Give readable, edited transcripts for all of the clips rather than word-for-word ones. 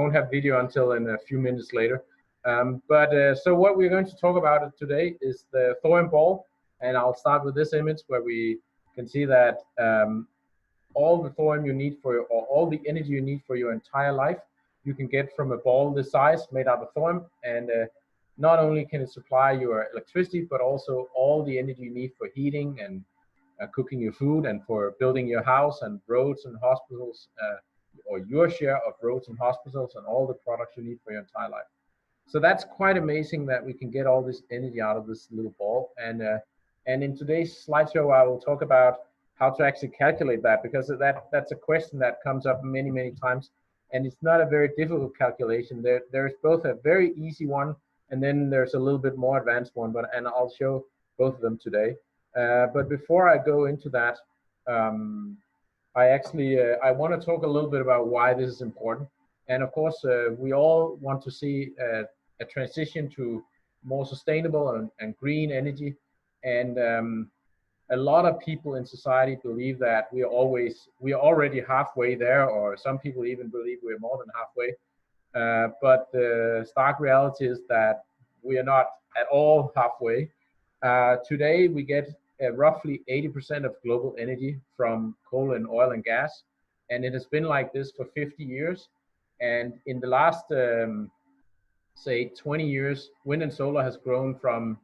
won't have video until in a few minutes later. So what we're going to talk about today is the thorium ball, and I'll start with this image where we can see that all the thorium you need or all the energy you need for your entire life, you can get from a ball this size made out of thorium. And not only can it supply your electricity, but also all the energy you need for heating and cooking your food and for building your house and roads and hospitals, or your share of roads and hospitals and all the products you need for your entire life. So that's quite amazing that we can get all this energy out of this little ball. And in today's slideshow, I will talk about how to actually calculate that, because that's a question that comes up many times, and it's not a very difficult calculation. There's both a very easy one, and then there's a little bit more advanced one, and I'll show both of them today. But before I go into that, I want to talk a little bit about why this is important. And of course, we all want to see a transition to more sustainable and green energy. And a lot of people in society believe that we are already halfway there, or some people even believe we're more than halfway. But the stark reality is that we are not at all halfway. Today, we get roughly 80% of global energy from coal and oil and gas, and it has been like this for 50 years. And in the last, say, 20 years, wind and solar has grown from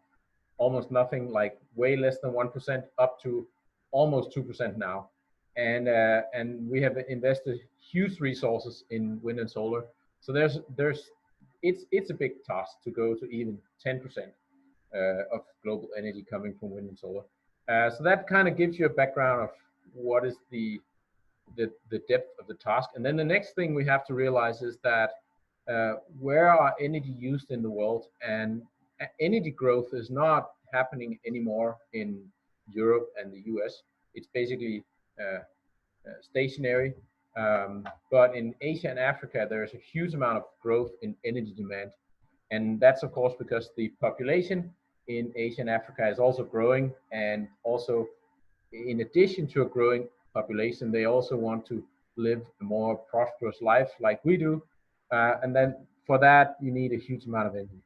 almost nothing, like way less than 1%, up to almost 2% now. And we have invested huge resources in wind and solar. So it's a big task to go to even 10% of global energy coming from wind and solar. So that kind of gives you a background of what is the depth of the task. And then the next thing we have to realize is that where are energy used in the world? And energy growth is not happening anymore in Europe and the US. It's basically stationary. But in Asia and Africa, there's a huge amount of growth in energy demand. And that's, of course, because the population in Asia and Africa is also growing. And also, in addition to a growing population, they also want to live a more prosperous life like we do. And then for that, you need a huge amount of energy.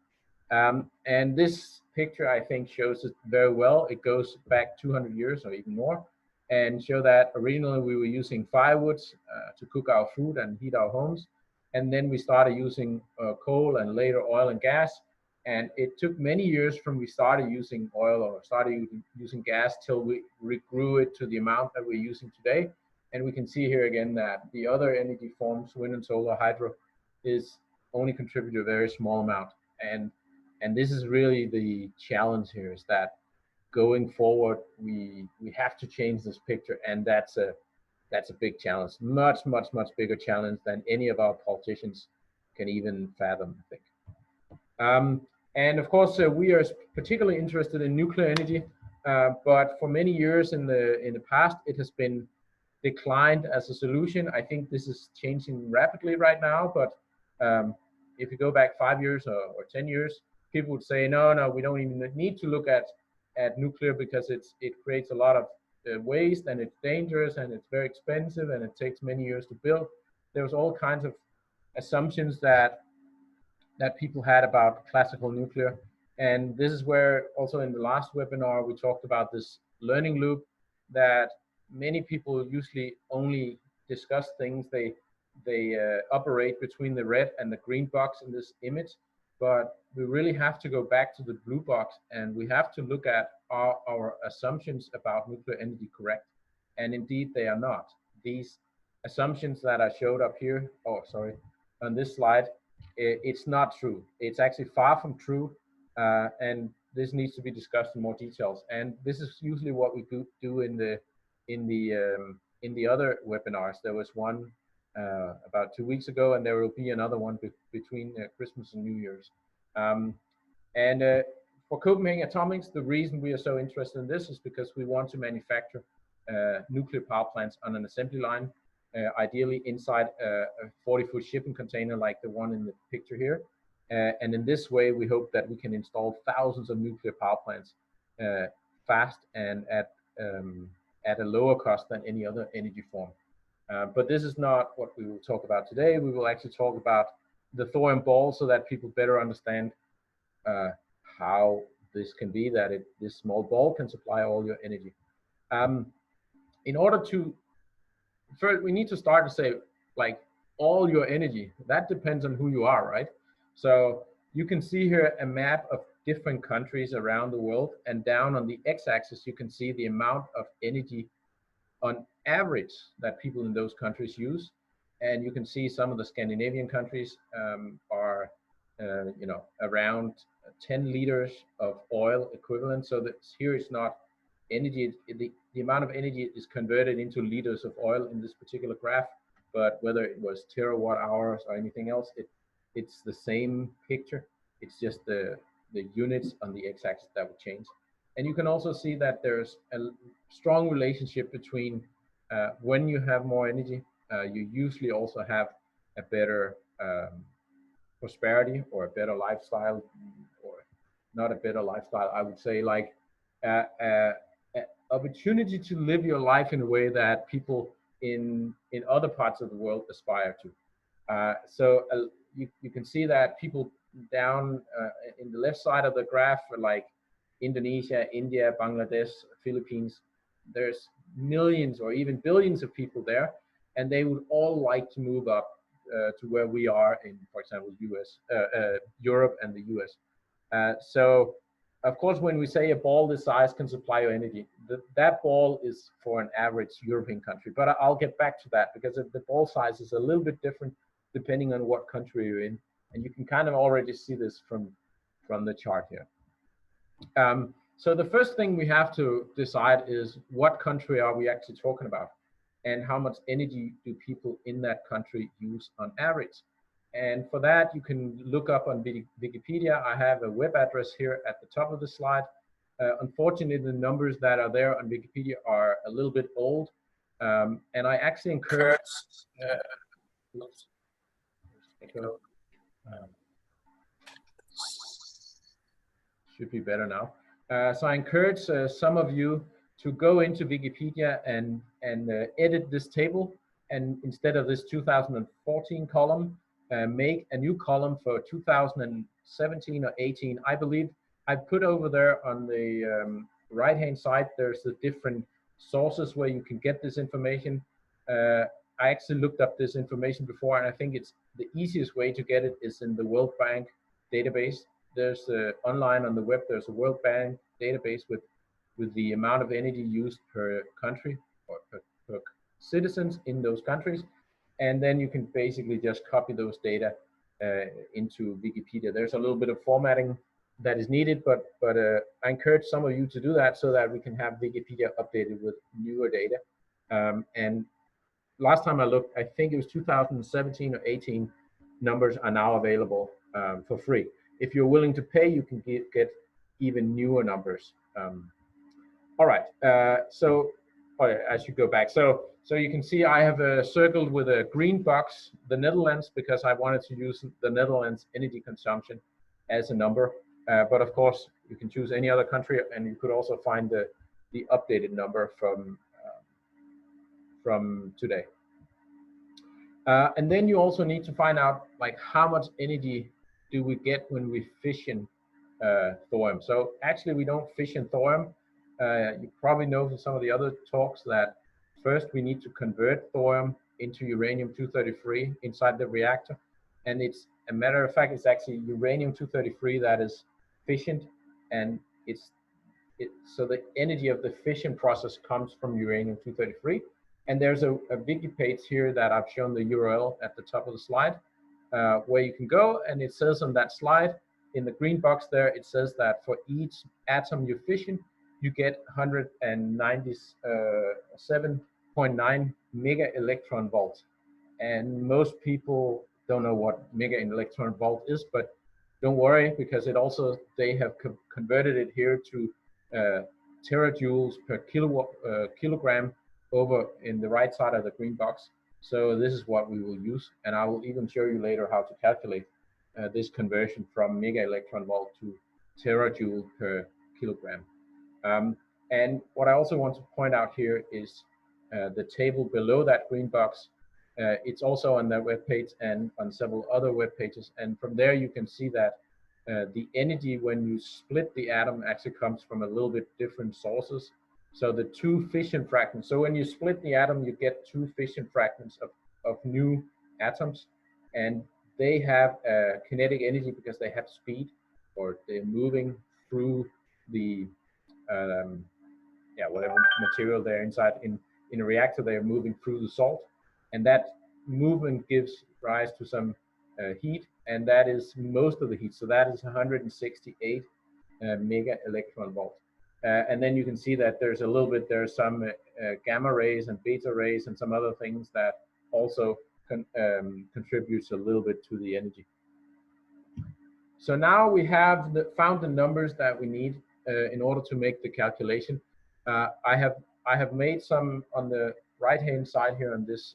And this picture, I think, shows it very well. It goes back 200 years or even more, and show that originally we were using firewood to cook our food and heat our homes. And then we started using coal and later oil and gas. And it took many years from we started using oil or started using gas till we regrew it to the amount that we're using today. And we can see here again that the other energy forms, wind and solar, hydro, is only contribute a very small amount. And this is really the challenge here, is that going forward, we have to change this picture. And that's a big challenge, much bigger challenge than any of our politicians can even fathom, I think. And of course, we are particularly interested in nuclear energy, but for many years in the past, it has been declined as a solution. I think this is changing rapidly right now, but if you go back 5 years or 10 years, people would say, no, we don't even need to look at nuclear, because it creates a lot of waste, and it's dangerous, and it's very expensive, and it takes many years to build. There was all kinds of assumptions that people had about classical nuclear. And this is where also in the last webinar, we talked about this learning loop, that many people usually only discuss things, they operate between the red and the green box in this image. But we really have to go back to the blue box, and we have to look at our assumptions about nuclear energy correct. And indeed, they are not. These assumptions that I showed up here, on this slide, it's not true. It's actually far from true, and this needs to be discussed in more details. And this is usually what we do in the other webinars. There was one about 2 weeks ago, and there will be another one between Christmas and New Year's. For Copenhagen Atomics, the reason we are so interested in this is because we want to manufacture nuclear power plants on an assembly line, ideally inside a 40-foot shipping container like the one in the picture here. And in this way, we hope that we can install thousands of nuclear power plants fast and at a lower cost than any other energy form. But this is not what we will talk about today. We will actually talk about the thorium ball so that people better understand how this can be that this small ball can supply all your energy. In order to, first we need to start to say, like, all your energy, that depends on who you are, right? So you can see here a map of different countries around the world, and down on the x-axis you can see the amount of energy on average that people in those countries use. And you can see some of the Scandinavian countries are you know, around 10 liters of oil equivalent. So that here it's not energy, the amount of energy is converted into liters of oil in this particular graph, but whether it was terawatt hours or anything else, it's the same picture. It's just the units on the x-axis that would change. And you can also see that there's a strong relationship between when you have more energy, you usually also have a better prosperity or a better lifestyle, or not a better lifestyle, I would say, like opportunity to live your life in a way that people in other parts of the world aspire to. So you can see that people down in the left side of the graph, like Indonesia, India, Bangladesh, Philippines, there's millions or even billions of people there, and they would all like to move up to where we are in, for example, Europe and the US. So of course, when we say a ball this size can supply your energy, that ball is for an average European country. But I'll get back to that, because the ball size is a little bit different depending on what country you're in. And you can kind of already see this from the chart here. So the first thing we have to decide is, what country are we actually talking about? And how much energy do people in that country use on average? And for that, you can look up on Wikipedia. I have a web address here at the top of the slide. Unfortunately, the numbers that are there on Wikipedia are a little bit old. And I actually encourage... should be better now. So I encourage some of you to go into Wikipedia and edit this table, and instead of this 2014 column, make a new column for 2017 or 18. I believe I put over there on the right-hand side, there's the different sources where you can get this information. I actually looked up this information before, and I think it's the easiest way to get it is in the World Bank database. There's online on the web, there's a World Bank database with the amount of energy used per country or per citizens in those countries. And then you can basically just copy those data into Wikipedia. There's a little bit of formatting that is needed, but I encourage some of you to do that so that we can have Wikipedia updated with newer data. And last time I looked, I think it was 2017 or 18 numbers are now available for free. If you're willing to pay, you can get even newer numbers. All right, so I should go back. So you can see I have circled with a green box the Netherlands, because I wanted to use the Netherlands energy consumption as a number. But of course, you can choose any other country, and you could also find the updated number from today. And then you also need to find out, like, how much energy do we get when we fission thorium. So actually, we don't fission thorium. You probably know from some of the other talks that first we need to convert thorium into uranium-233 inside the reactor. And it's a matter of fact, it's actually uranium-233 that is fissioned, and so the energy of the fission process comes from uranium-233. And there's a wiki page here that I've shown the URL at the top of the slide, where you can go, and it says on that slide, in the green box there, it says that for each atom you fission, you get 197.9 mega electron volts. And most people don't know what mega electron volt is, but don't worry, because they have converted it here to terajoules per kilogram over in the right side of the green box. So this is what we will use, and I will even show you later how to calculate this conversion from mega electron volt to terajoule per kilogram. And what I also want to point out here is the table below that green box It's also on their webpage and on several other web pages. And from there, you can see that the energy when you split the atom actually comes from a little bit different sources. So the two fission fragments. So when you split the atom, you get two fission fragments of new atoms, and they have kinetic energy because they have speed, or they're moving through the whatever material they're inside. In a reactor, they're moving through the salt, and that movement gives rise to some heat, and that is most of the heat. So that is 168 mega electron volt. And then you can see that there's a little bit, there's some gamma rays and beta rays and some other things that also contributes a little bit to the energy. So now we have found the numbers that we need in order to make the calculation. I have made some on the right-hand side here on this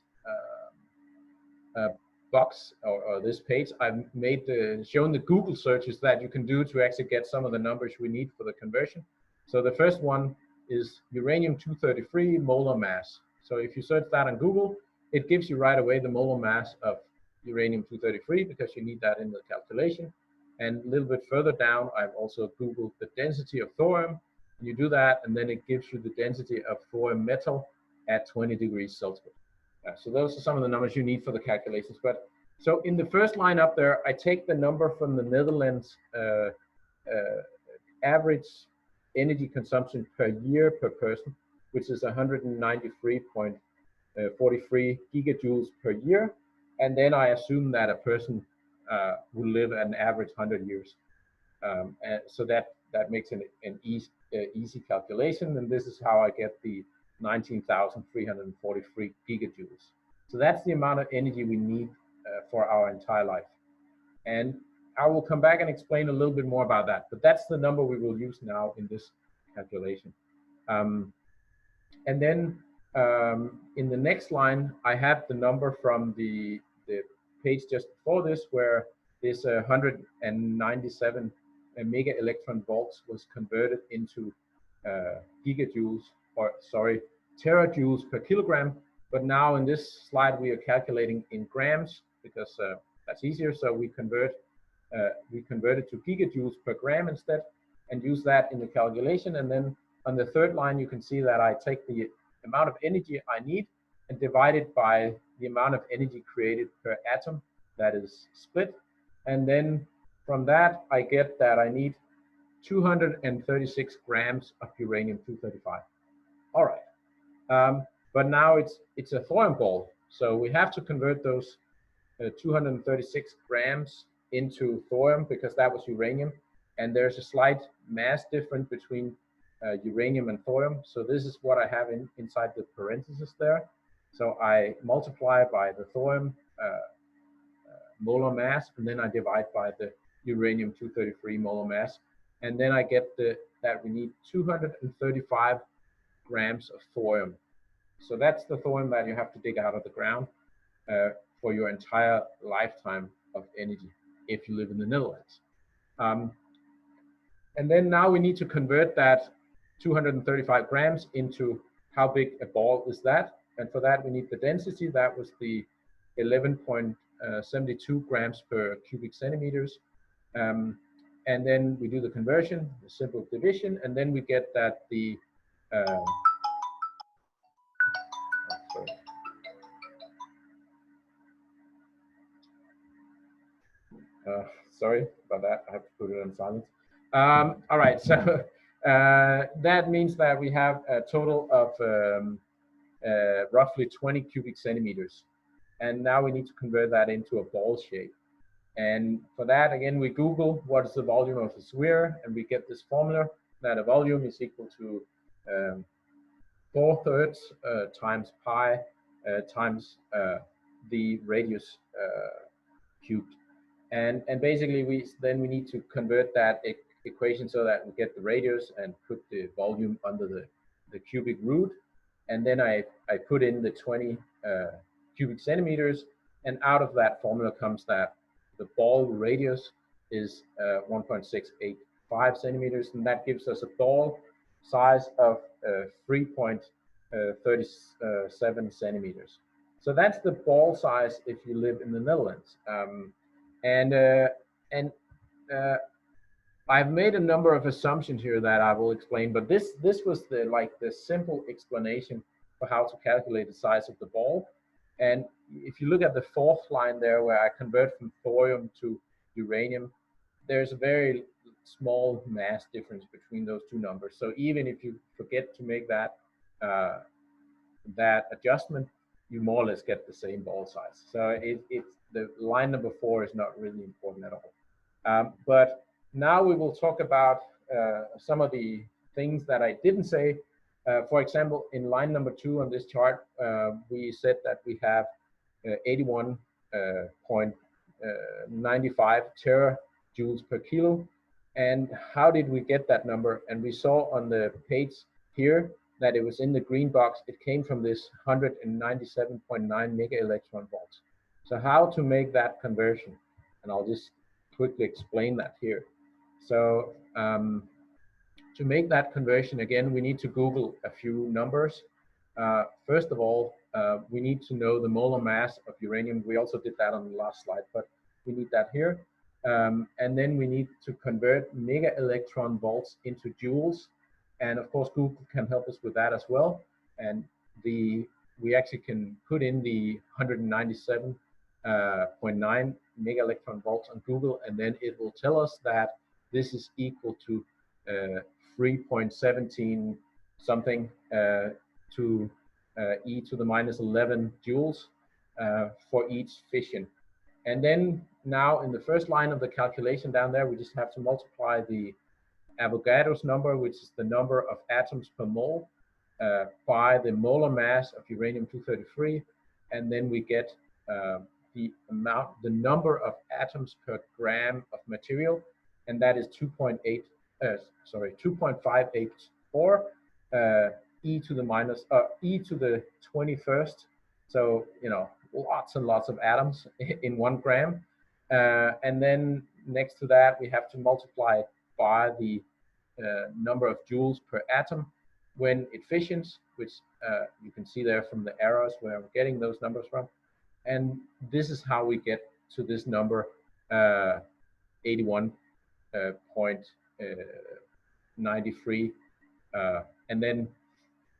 box or this page. I've made shown the Google searches that you can do to actually get some of the numbers we need for the conversion. So the first one is uranium-233 molar mass. So if you search that on Google, it gives you right away the molar mass of uranium-233 because you need that in the calculation. And a little bit further down, I've also Googled the density of thorium. You do that, and then it gives you the density of thorium metal at 20 degrees Celsius. So those are some of the numbers you need for the calculations. But so in the first line up there, I take the number from the Netherlands average energy consumption per year per person, which is 193.43 gigajoules per year. And then I assume that a person will live an average 100 years. And so that makes an easy calculation. And this is how I get the 19,343 gigajoules. So that's the amount of energy we need for our entire life. And I will come back and explain a little bit more about that, but that's the number we will use now in this calculation. And then in the next line, I have the number from the page just before this, where this 197 mega electron volts was converted into gigajoules, or sorry, terajoules per kilogram. But now in this slide, we are calculating in grams because that's easier. So we convert it to gigajoules per gram instead, and use that in the calculation. And then on the third line, you can see that I take the amount of energy I need and divide it by the amount of energy created per atom that is split. And then from that, I get that I need 236 grams of uranium-235. All right. But now it's a thorium ball. So we have to convert those 236 grams into thorium because that was uranium. And there's a slight mass difference between uranium and thorium. So this is what I have inside the parentheses there. So I multiply by the thorium molar mass, and then I divide by the uranium-233 molar mass. And then I get that we need 235 grams of thorium. So that's the thorium that you have to dig out of the ground for your entire lifetime of energy if you live in the Netherlands. And then now we need to convert that 235 grams into how big a ball is that. And for that, we need the density. That was the 11.72 grams per cubic centimeters. And then we do the conversion, the simple division, and then we get that the sorry about that. I have to put it on silent. All right, so that means that we have a total of roughly 20 cubic centimeters. And now we need to convert that into a ball shape. And for that, again, we Google what is the volume of a sphere, and we get this formula that a volume is equal to 4/3 times pi times the radius cubed. And basically, we need to convert that equation so that we get the radius and put the volume under the cubic root. And then I put in the 20 cubic centimeters, and out of that formula comes that the ball radius is 1.685 centimeters, and that gives us a ball size of 3.37 centimeters. So that's the ball size if you live in the Netherlands. And I've made a number of assumptions here that I will explain, but this was the simple explanation for how to calculate the size of the ball. And if you look at the fourth line there, where I convert from thorium to uranium, there's a very small mass difference between those two numbers. So even if you forget to make that that adjustment, you more or less get the same ball size. So it's the line number 4 is not really important at all. But now we will talk about some of the things that I didn't say. For example, in line number 2 on this chart, we said that we have 81.95 terajoules per kilo. And how did we get that number? And we saw on the page here that it was in the green box. It came from this 197.9 mega electron volts. So how to make that conversion? And I'll just quickly explain that here. So to make that conversion, again, we need to Google a few numbers. First of all, we need to know the molar mass of uranium. We also did that on the last slide, but we need that here. And then we need to convert mega electron volts into joules. And of course, Google can help us with that as well. And we actually can put in the 197.9 mega electron volts on Google, and then it will tell us that this is equal to 3.17 something to e to the minus 11 joules for each fission. And then now in the first line of the calculation down there, we just have to multiply the Avogadro's number, which is the number of atoms per mole, by the molar mass of uranium-233, and then we get the number of atoms per gram of material, and that is 2.584 e to the minus e to the 21st. So lots and lots of atoms in 1 gram, and then next to that we have to multiply it by the number of joules per atom when it fissions, which you can see there from the arrows where I'm getting those numbers from. And this is how we get to this number, 81.93. And then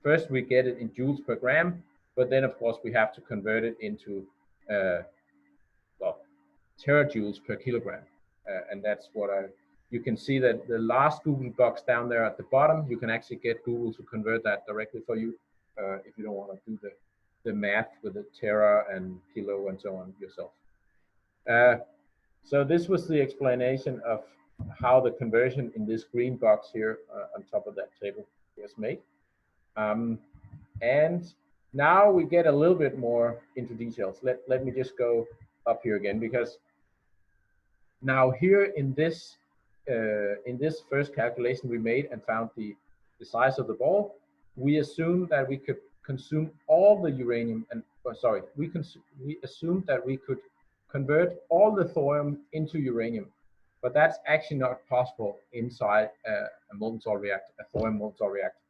first we get it in joules per gram, but then of course we have to convert it into terajoules per kilogram. And that's what you can see that the last Google box down there at the bottom, you can actually get Google to convert that directly for you if you don't want to do the math with the tera and kilo and so on yourself. So this was the explanation of how the conversion in this green box here on top of that table was made. And now we get a little bit more into details. Let me just go up here again, because now here in this first calculation we made and found the size of the ball, we assumed that we could consume all the uranium, and we assumed that we could convert all the thorium into uranium, but that's actually not possible inside a molten salt reactor, a thorium molten salt reactor.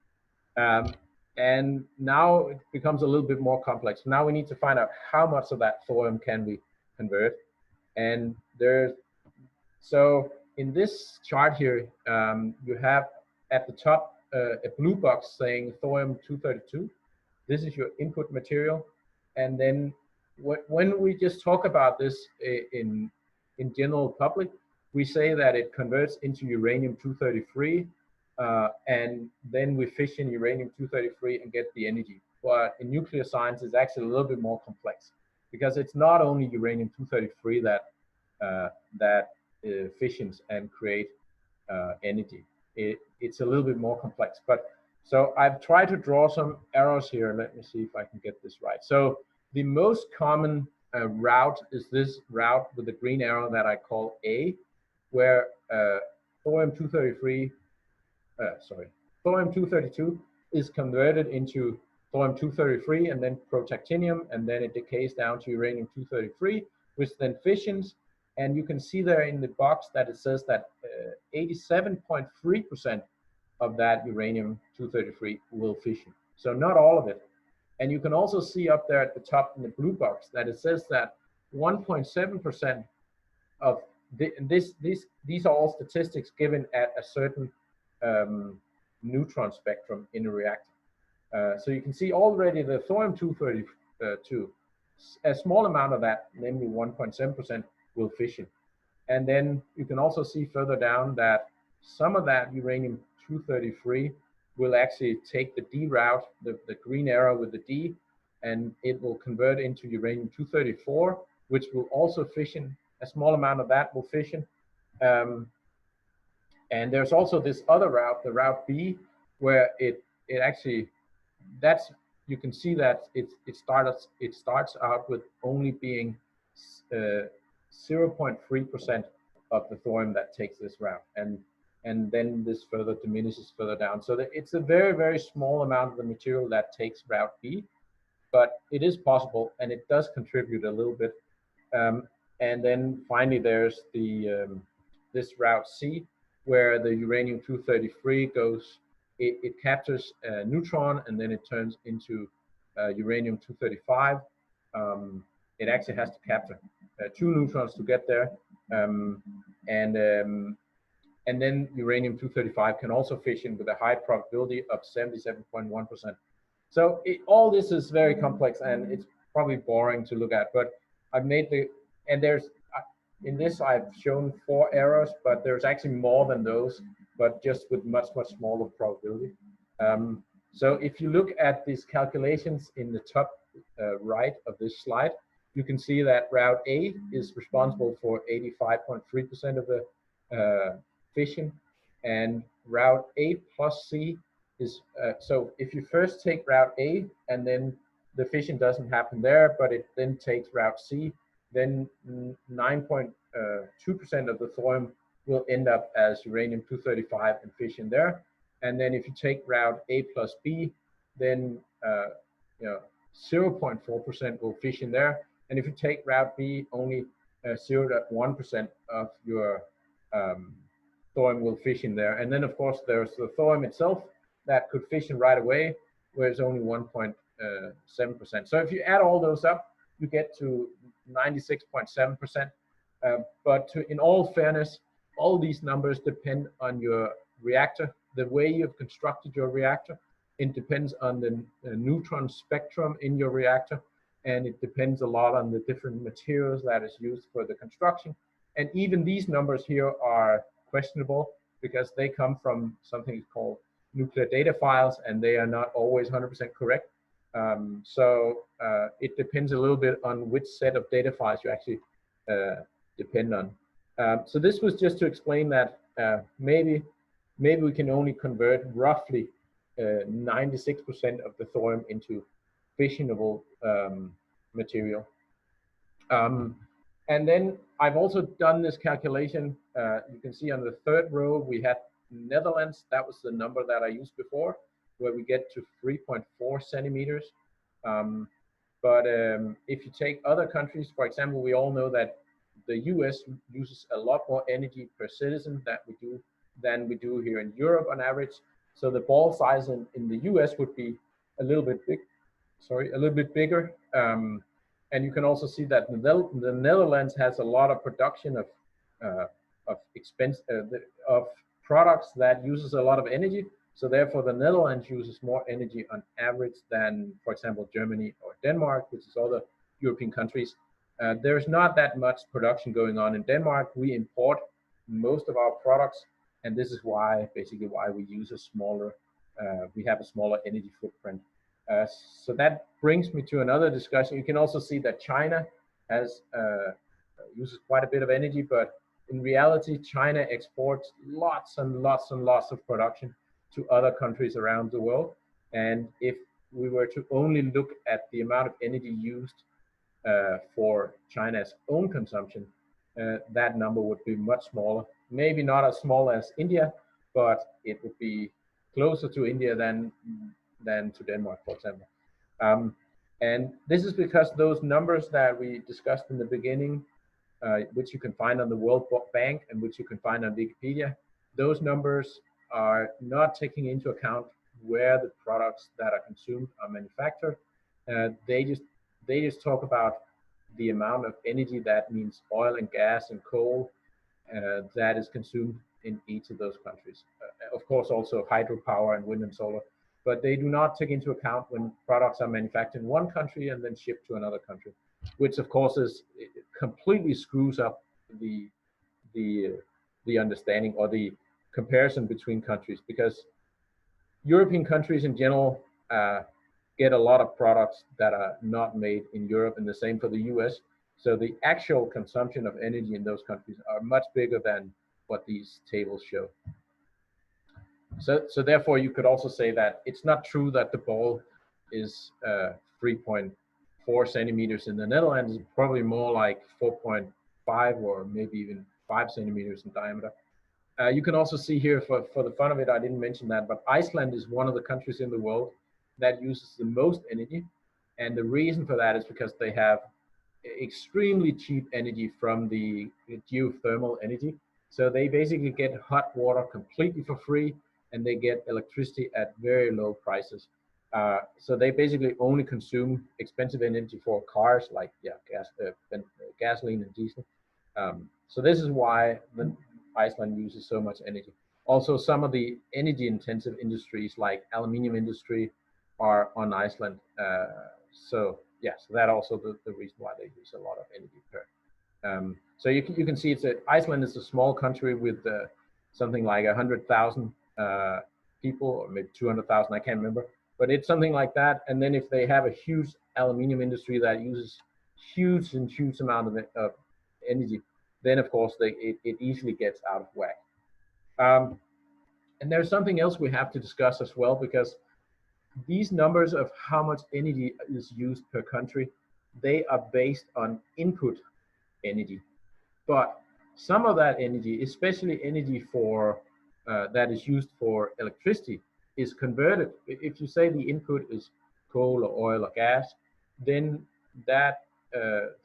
And now it becomes a little bit more complex. Now we need to find out how much of that thorium can we convert. And so in this chart here, you have at the top a blue box saying thorium-232. This is your input material. And then when we just talk about this in general public, we say that it converts into uranium-233, and then we fission uranium-233 and get the energy. But in nuclear science, it's actually a little bit more complex, because it's not only uranium-233 that fissions and create energy. It's a little bit more complex. But so I've tried to draw some arrows here. Let me see if I can get this right. So the most common route is this route with the green arrow that I call A, where thorium-232 is converted into thorium-233 and then protactinium, and then it decays down to uranium-233, which then fissions. And you can see there in the box that it says that 87.3% of that uranium-233 will fission. So not all of it. And you can also see up there at the top in the blue box that it says that 1.7% of these are all statistics given at a certain neutron spectrum in a reactor. So you can see already the thorium-232, a small amount of that, namely 1.7%, will fission. And then you can also see further down that some of that uranium-233 will actually take the D route, the green arrow with the D, and it will convert into uranium-234, which will also fission. A small amount of that will fission. And there's also this other route, the route B, where it actually, you can see that it starts out with only being 0.3% of the thorium that takes this route, and then this further diminishes further down. So that it's a very, very small amount of the material that takes route B, but it is possible, and it does contribute a little bit. And then finally, there's this route C, where the uranium-233 goes. It captures a neutron, and then it turns into uranium-235. It actually has to capture 2 neutrons to get there, and then uranium-235 can also fission with a high probability of 77.1%. So all this is very complex, and it's probably boring to look at, but I've made in this I've shown 4 errors, but there's actually more than those, but just with much, much smaller probability. So if you look at these calculations in the top right of this slide, you can see that route A is responsible for 85.3% of the fission, and route A plus C is, so if you first take route A and then the fission doesn't happen there, but it then takes route C, then 9.2% of the thorium will end up as uranium-235 and fission there. And then if you take route A plus B, then 0.4% will fission there. And if you take route B, only 0.1% of your thorium will fission there. And then, of course, there's the thorium itself that could fission right away, where it's only 1.7%. So if you add all those up, you get to 96.7%. But in all fairness, all these numbers depend on your reactor, the way you've constructed your reactor. It depends on the neutron spectrum in your reactor, and it depends a lot on the different materials that is used for the construction. And even these numbers here are questionable because they come from something called nuclear data files, and they are not always 100% correct. So it depends a little bit on which set of data files you actually depend on. So this was just to explain that maybe we can only convert roughly 96% of the thorium into fissionable material. And then I've also done this calculation. You can see on the third row, we had Netherlands. That was the number that I used before, where we get to 3.4 centimeters. But if you take other countries, for example, we all know that the US uses a lot more energy per citizen than we do here in Europe on average. So the ball size in the US would be a little bit bigger. And you can also see that the Netherlands has a lot of production of products that uses a lot of energy. So therefore, the Netherlands uses more energy on average than, for example, Germany or Denmark, which is other European countries. There's not that much production going on in Denmark. We import most of our products, and this is basically why we use we have a smaller energy footprint. So that brings me to another discussion. You can also see that China uses quite a bit of energy, but in reality, China exports lots and lots and lots of production to other countries around the world. And if we were to only look at the amount of energy used for China's own consumption, that number would be much smaller. Maybe not as small as India, but it would be closer to India than to Denmark, for example. And this is because those numbers that we discussed in the beginning, which you can find on the World Bank and which you can find on Wikipedia, those numbers are not taking into account where the products that are consumed are manufactured. They just talk about the amount of energy, that means oil and gas and coal, that is consumed in each of those countries. Of course, also hydropower and wind and solar, but they do not take into account when products are manufactured in one country and then shipped to another country, which of course it completely screws up the the the understanding or the comparison between countries, because European countries in general get a lot of products that are not made in Europe, and the same for the US. So the actual consumption of energy in those countries are much bigger than what these tables show. So therefore, you could also say that it's not true that the ball is 3.4 centimeters in the Netherlands. It's probably more like 4.5 or maybe even 5 centimeters in diameter. You can also see here, for the fun of it, I didn't mention that, but Iceland is one of the countries in the world that uses the most energy. And the reason for that is because they have extremely cheap energy from the geothermal energy. So they basically get hot water completely for free, and they get electricity at very low prices. So they basically only consume expensive energy for cars, like gasoline and diesel. So this is why Iceland uses so much energy. Also, some of the energy-intensive industries, like aluminium industry, are on Iceland. So that also the reason why they use a lot of energy per. So you can see Iceland is a small country with something like 100,000 people, or maybe 200,000, I can't remember, but it's something like that. And then if they have a huge aluminium industry that uses huge amount of energy, then of course it easily gets out of whack. And there's something else we have to discuss as well, because these numbers of how much energy is used per country, they are based on input energy. But some of that energy, especially energy for that is used for electricity, is converted. If you say the input is coal or oil or gas, then that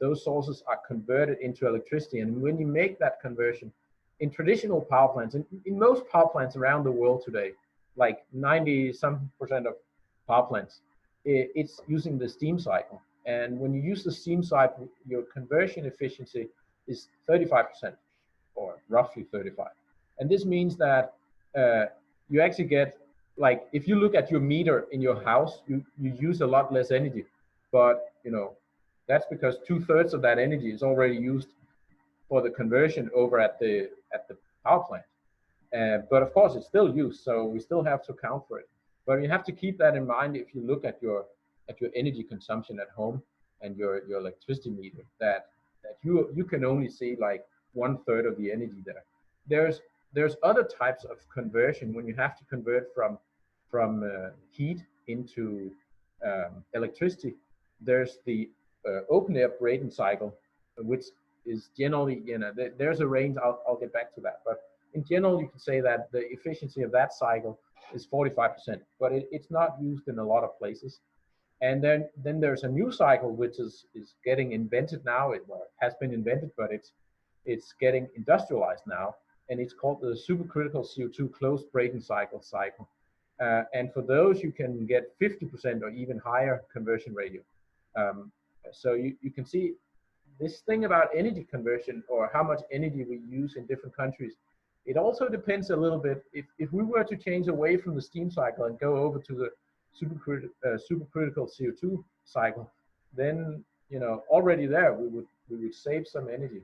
those sources are converted into electricity. And when you make that conversion in traditional power plants, in most power plants around the world today, like 90% of power plants, it's using the steam cycle. And when you use the steam cycle, your conversion efficiency is 35%, or roughly 35. And this means that you actually get, like, if you look at your meter in your house, you use a lot less energy. But that's because 2/3 of that energy is already used for the conversion over at the power plant. But of course, it's still used, so we still have to account for it. But you have to keep that in mind if you look at your energy consumption at home and your electricity meter, that you can only see like 1/3 of the energy there. There's other types of conversion when you have to convert from heat into electricity. There's the open air Brayton cycle, which is generally, there's a range. I'll get back to that, but in general, you can say that the efficiency of that cycle is 45%, but it's not used in a lot of places. And then there's a new cycle which is getting invented now. It has been invented, but it's getting industrialized now, and it's called the supercritical CO2 closed Brayton cycle. And for those, you can get 50% or even higher conversion ratio. So you can see this thing about energy conversion, or how much energy we use in different countries. It also depends a little bit. If we were to change away from the steam cycle and go over to the supercritical CO2 cycle, then already there we would save some energy.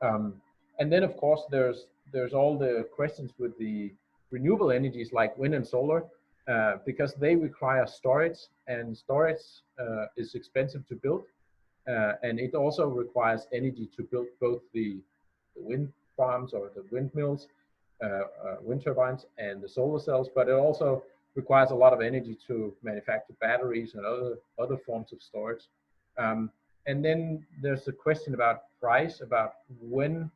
And then of course there's all the questions with the renewable energies like wind and solar, because they require storage, and storage is expensive to build, and it also requires energy to build both the wind farms or the windmills, wind turbines, and the solar cells, but it also requires a lot of energy to manufacture batteries and other forms of storage. And then there's the question about price, about when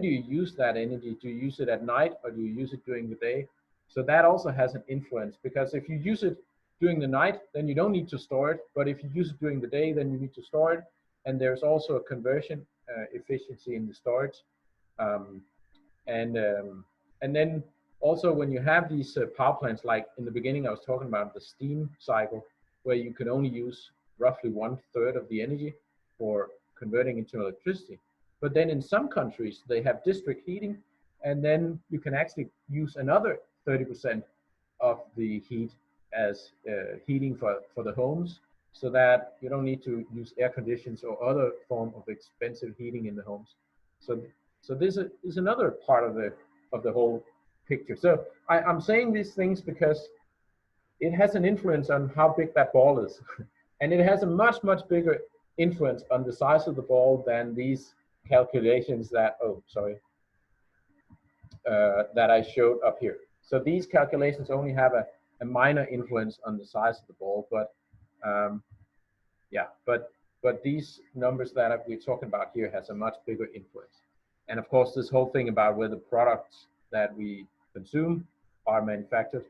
do you use that energy? Do you use it at night, or do you use it during the day? So that also has an influence, because if you use it during the night, then you don't need to store it. But if you use it during the day, then you need to store it. And there's also a conversion efficiency in the storage. And then also when you have these power plants, like in the beginning I was talking about the steam cycle, where you can only use roughly 1/3 of the energy for converting into electricity. But then in some countries, they have district heating, and then you can actually use another 30% of the heat as heating for the homes, so that you don't need to use air conditions or other form of expensive heating in the homes. So this is another part of the whole picture. So I'm saying these things because it has an influence on how big that ball is. And it has a much, much bigger influence on the size of the ball than these calculations that, that I showed up here. So these calculations only have a minor influence on the size of the ball, but yeah, but these numbers that we're talking about here has a much bigger influence. And of course, this whole thing about where the products that we consume are manufactured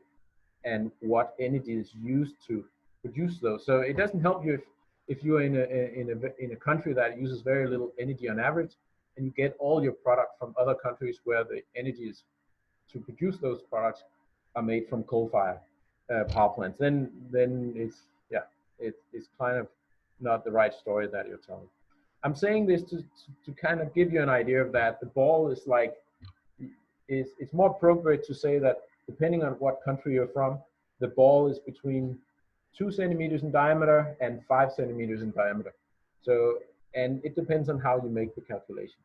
and what energy is used to produce those. So it doesn't help you if you're in a country that uses very little energy on average, and you get all your product from other countries where the energy is to produce those products are made from coal-fired power plants. Then it's kind of not the right story that you're telling. I'm saying this to kind of give you an idea of that. The ball is like, it's more appropriate to say that depending on what country you're from, the ball is between 2 centimeters in diameter and 5 centimeters in diameter. So, and it depends on how you make the calculation.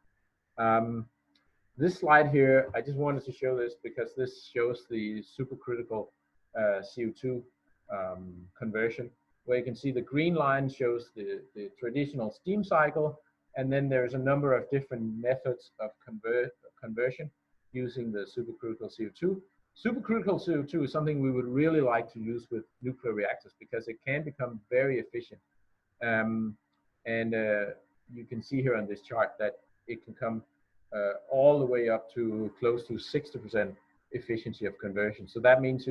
This slide here, I just wanted to show this because this shows the supercritical CO2 conversion, where you can see the green line shows the traditional steam cycle, and then there's a number of different methods of conversion using the supercritical CO2. Supercritical CO2 is something we would really like to use with nuclear reactors because it can become very efficient. You can see here on this chart that it can come all the way up to close to 60% efficiency of conversion. So that means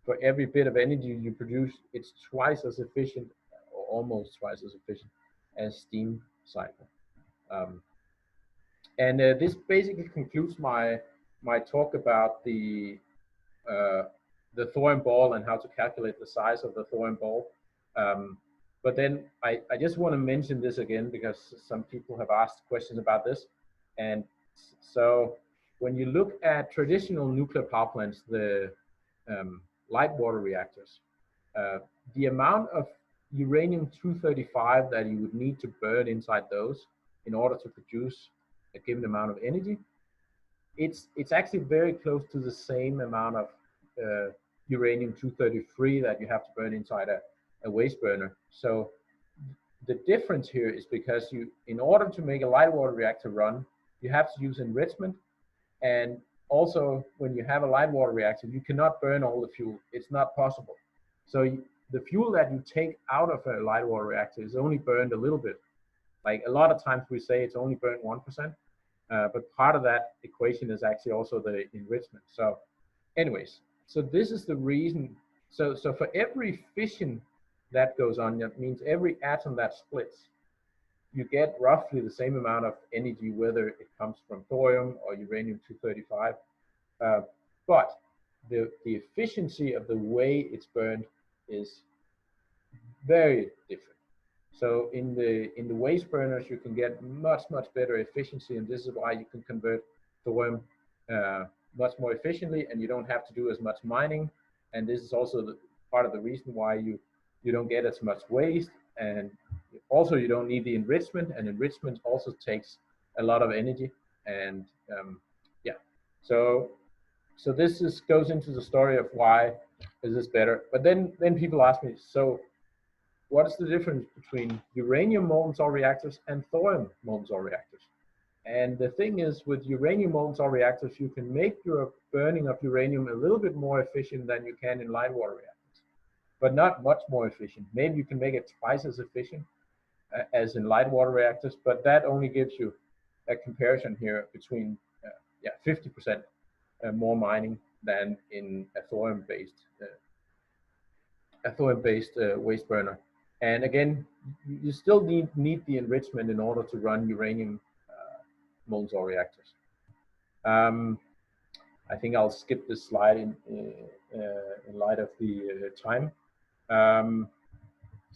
for every bit of energy you produce, it's twice as efficient, or almost twice as efficient as steam cycle. This basically concludes my talk about the thorium ball and how to calculate the size of the thorium ball. But then I just want to mention this again because some people have asked questions about this. And so when you look at traditional nuclear power plants, the light water reactors, the amount of uranium-235 that you would need to burn inside those in order to produce a given amount of energy, it's actually very close to the same amount of uranium-233 that you have to burn inside a waste burner. So the difference here is because in order to make a light water reactor run, you have to use enrichment. And also, when you have a light water reactor, you cannot burn all the fuel. It's not possible. So the fuel that you take out of a light water reactor is only burned a little bit. Like a lot of times we say it's only burned 1%, but part of that equation is actually also the enrichment. So anyways, so this is the reason. So for every fission that goes on, that means every atom that splits, you get roughly the same amount of energy, whether it comes from thorium or uranium-235. But the efficiency of the way it's burned is very different. So in the waste burners, you can get much better efficiency, and this is why you can convert thorium much more efficiently, and you don't have to do as much mining. And this is also part of the reason why you don't get as much waste, and also you don't need the enrichment, and enrichment also takes a lot of energy. And yeah, so this goes into the story of why is this better. But then people ask me, so what is the difference between uranium molten salt reactors and thorium molten salt reactors? And the thing is, with uranium molten salt reactors, you can make your burning of uranium a little bit more efficient than you can in light water reactors, but not much more efficient. Maybe you can make it twice as efficient as in light water reactors, but that only gives you a comparison here between 50% more mining than in a thorium-based waste burner. And again, you still need the enrichment in order to run uranium molten salt reactors. I think I'll skip this slide in light of the time.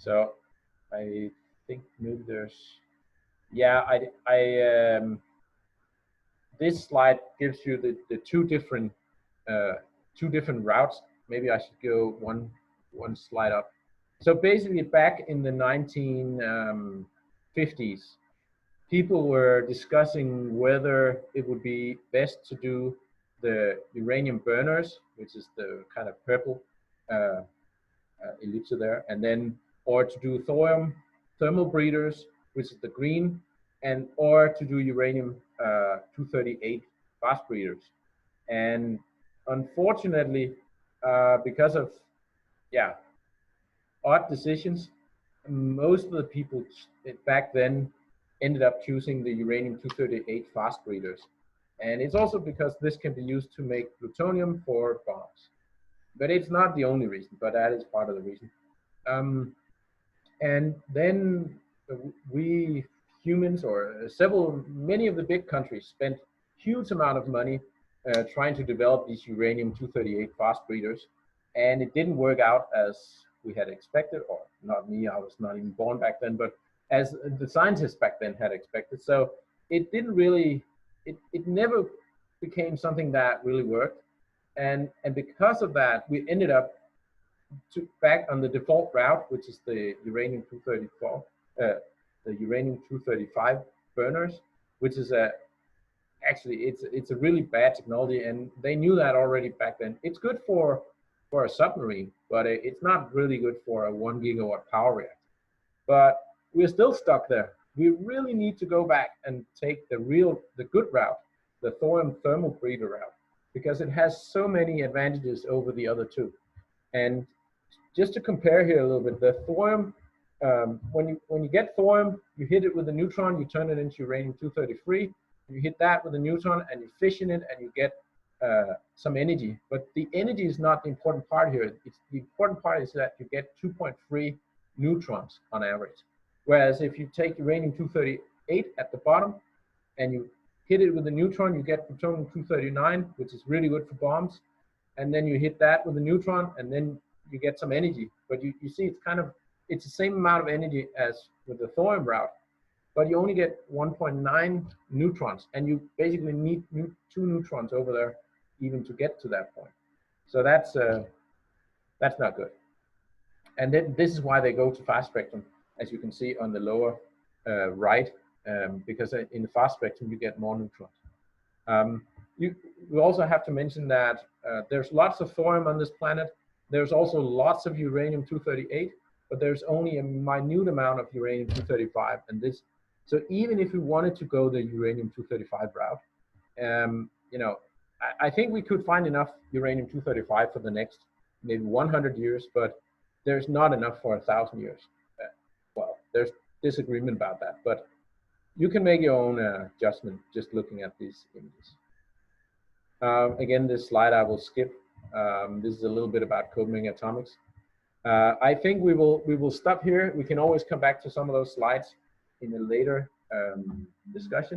So I think maybe there's, yeah, this slide gives you the two different routes. Maybe I should go one slide up. So basically, back in the 1950s, people were discussing whether it would be best to do the uranium burners, which is the kind of purple ellipse there, and then, or to do thorium thermal breeders, which is the green, and or to do uranium 238 fast breeders. And unfortunately, because of odd decisions, most of the people back then ended up choosing the uranium 238 fast breeders. And it's also because this can be used to make plutonium for bombs. But it's not the only reason, but that is part of the reason. And then we humans, or many of the big countries, spent huge amount of money trying to develop these uranium 238 fast breeders, and it didn't work out as we had expected, or not me, I was not even born back then, but as the scientists back then had expected. So it didn't really, it never became something that really worked. And because of that, we ended up back on the default route, which is the uranium 234, the uranium 235 burners, which is actually it's a really bad technology, and they knew that already back then. It's good for a submarine, but it's not really good for a 1 gigawatt power reactor. But we're still stuck there. We really need to go back and take the good route, the thorium thermal breeder route, because it has so many advantages over the other two. And just to compare here a little bit, the thorium, when you get thorium, you hit it with a neutron, you turn it into uranium 233. You hit that with a neutron and you fission it and you get some energy. But the energy is not the important part here. The important part is that you get 2.3 neutrons on average. Whereas if you take uranium 238 at the bottom and you hit it with a neutron, you get plutonium 239, which is really good for bombs. And then you hit that with a neutron and then you get some energy. But you see it's the same amount of energy as with the thorium route, but you only get 1.9 neutrons, and you basically need 2 neutrons over there even to get to that point. So that's not good. And then this is why they go to fast spectrum, as you can see on the lower right, because in the fast spectrum you get more neutrons. We also have to mention that there's lots of thorium on this planet. There's also lots of uranium 238, but there's only a minute amount of uranium 235, and this. So even if we wanted to go the uranium 235 route, I think we could find enough uranium 235 for the next maybe 100 years, but there's not enough for 1,000 years. Well, there's disagreement about that, but you can make your own adjustment just looking at these images. Again, this slide I will skip. This is a little bit about Copenhagen atomics. I think we will stop here. We can always come back to some of those slides in a later discussion.